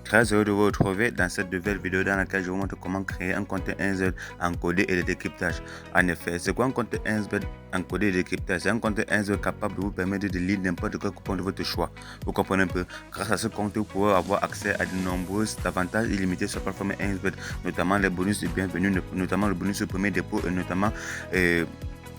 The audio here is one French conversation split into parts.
Très heureux de vous retrouver dans cette nouvelle vidéo dans laquelle je vous montre comment créer un compte 1Z encodé et de décryptage. En effet, c'est quoi un compte 1Z encodé et de décryptage? C'est un compte 1Z capable de vous permettre de lire n'importe quel coupon de votre choix. Vous comprenez un peu? Grâce à ce compte, vous pouvez avoir accès à de nombreux avantages illimités sur la plateforme 1Z, notamment les bonus de bienvenue, notamment le bonus au premier dépôt et notamment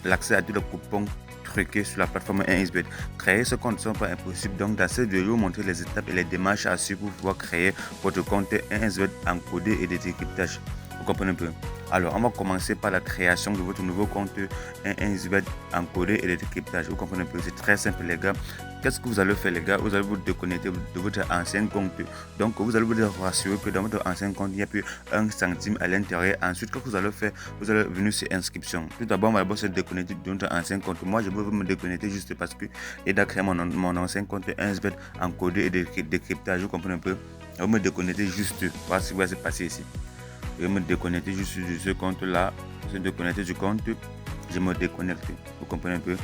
l'accès à tous les coupons truqués sur la plateforme 1xBet. Créer ce compte n'est pas impossible, donc dans cette vidéo, je vais vous montrer les étapes et les démarches à suivre pour pouvoir créer votre compte 1xBet encodé et de décryptage. Vous comprenez un peu? Alors, on va commencer par la création de votre nouveau compte 1xBet encodé et de décryptage. Vous comprenez un peu? C'est très simple, les gars. Qu'est-ce que vous allez faire, les gars? Vous allez vous déconnecter de votre ancien compte. Donc, vous allez vous rassurer que dans votre ancien compte, il n'y a plus 1 centime à l'intérieur. Ensuite, qu'est-ce que vous allez faire? Vous allez venir sur inscription. Tout d'abord, on va d'abord se déconnecter de notre ancien compte. Moi, je veux me déconnecter juste parce que j'ai créé mon ancien compte 1xBet encodé et de décryptage. Vous comprenez un peu? Je vais me déconnecter juste. Voilà ce qui va se passer ici. Je vais me déconnecter juste de ce compte-là. Je me déconnecter du compte. Je me déconnecte. Vous comprenez un peu?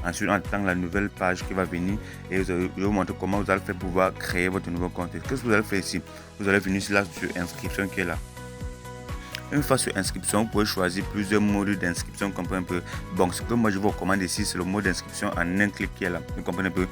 Ensuite, on attend la nouvelle page qui va venir et je vais vous montrer comment vous allez faire pour pouvoir créer votre nouveau compte. Qu'est-ce que vous allez faire ici? Vous allez venir là sur inscription qui est là. Une fois sur inscription, vous pouvez choisir plusieurs modes d'inscription. Vous comprenez un peu? Bon, ce que moi je vous recommande ici, c'est le mode d'inscription en un clic qui est là. Vous comprenez un peu?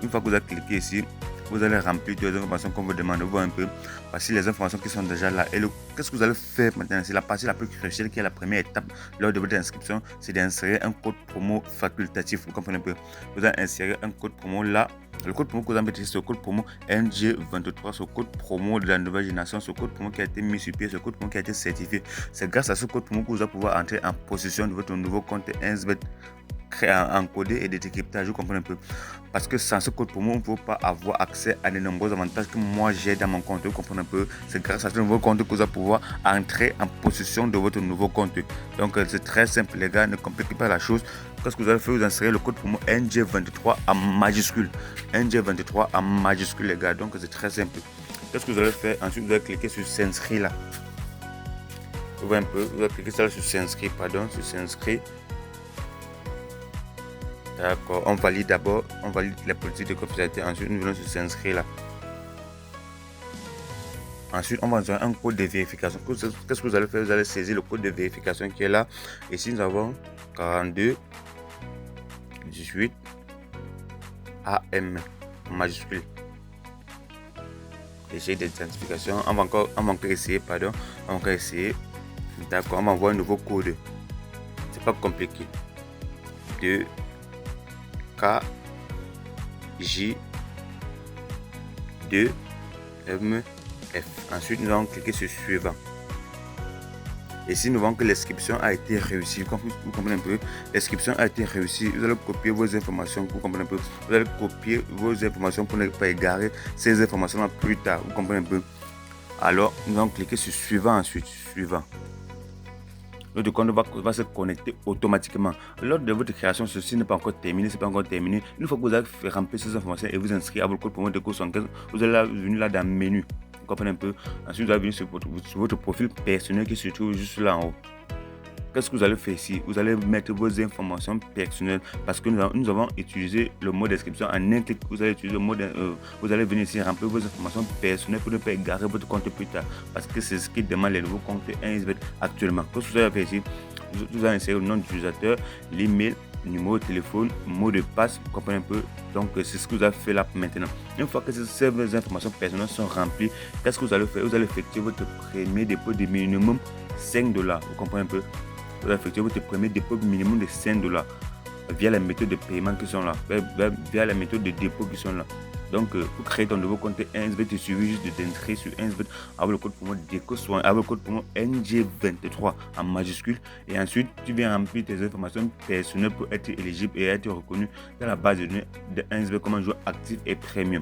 Une fois que vous avez cliqué ici, vous allez remplir toutes les informations qu'on vous demande. Vous voyez un peu, voici les informations qui sont déjà là. Et qu'est-ce que vous allez faire maintenant? C'est la partie la plus cruciale qui est la première étape lors de votre inscription, c'est d'insérer un code promo facultatif. Vous comprenez un peu? Vous allez insérer un code promo là. Le code promo que vous avez utilisé, c'est le code promo NG23, ce code promo de la nouvelle génération, ce code promo qui a été mis sur pied, ce code promo qui a été certifié. C'est grâce à ce code promo que vous allez pouvoir entrer en possession de votre nouveau compte 1xBet encodé et de décryptage. Vous comprenez un peu? Parce que sans ce code promo, on ne peut pas avoir accès à de nombreux avantages que moi j'ai dans mon compte. Vous comprenez un peu? C'est grâce à ce nouveau compte que vous allez pouvoir entrer en possession de votre nouveau compte. Donc c'est très simple, les gars, ne compliquez pas la chose. Qu'est-ce que vous allez faire? Vous insérez le code promo NG23 en majuscule. NG23 en majuscule, les gars. Donc c'est très simple. Qu'est-ce que vous allez faire? Ensuite, vous allez cliquer sur s'inscrire là. Vous voyez un peu? Vous allez cliquer sur s'inscrire, pardon, sur s'inscrire. D'accord, on valide d'abord, la politique de confidentialité. Ensuite, nous venons sur s'inscrire là. Ensuite, on va entrer un code de vérification. Qu'est-ce que vous allez faire? Vous allez saisir le code de vérification qui est là. Ici, nous avons 42 18 AM en majuscule. Échec d'identification. On va encore essayer, pardon. On va encore essayer. D'accord, on va envoyer un nouveau code. C'est pas compliqué. 2 K J 2 M F. Ensuite, nous allons cliquer sur suivant. Ici, nous voyons que l'inscription a été réussie. Vous comprenez un peu? L'inscription a été réussie. Vous allez copier vos informations. Vous comprenez un peu? Vous allez copier vos informations pour ne pas égarer ces informations-là plus tard. Vous comprenez un peu? Alors, nous allons cliquer sur suivant ensuite. Suivant. Notre compte va se connecter automatiquement. Lors de votre création, ceci n'est pas encore terminé, c'est pas encore terminé. Une fois que vous avez rempli ces informations et vous inscrire à votre code promo de cours 75, vous allez venir là dans le menu. Vous comprenez un peu? Ensuite, vous allez venir sur votre profil personnel qui se trouve juste là en haut. Qu'est-ce que vous allez faire ici? Vous allez mettre vos informations personnelles parce que nous avons utilisé le mode d'inscription en un clic. Vous allez utiliser le mode, vous allez venir ici remplir vos informations personnelles pour ne pas égarer votre compte plus tard parce que c'est ce qui demande les nouveaux comptes 1xBet actuellement. Qu'est-ce que vous allez faire ici? Vous allez insérer le nom d'utilisateur, l'email, numéro de téléphone, mot de passe, vous comprenez un peu. Donc c'est ce que vous avez fait là maintenant. Une fois que ces informations personnelles sont remplies, qu'est-ce que vous allez faire? Vous allez effectuer votre premier dépôt de minimum $5. Vous comprenez un peu? Vous allez effectuer votre premier dépôt minimum de $5 via la méthode de paiement qui sont là, via la méthode de dépôt qui sont là. Donc, pour créer ton nouveau compte 1xBet, il suffit juste de t'inscrire sur 1xBet avec le code promo DECO, avec le code promo NG23 en majuscule. Et ensuite, tu viens remplir tes informations personnelles pour être éligible et être reconnu dans la base de données de 1xBet comme un joueur actif et premium.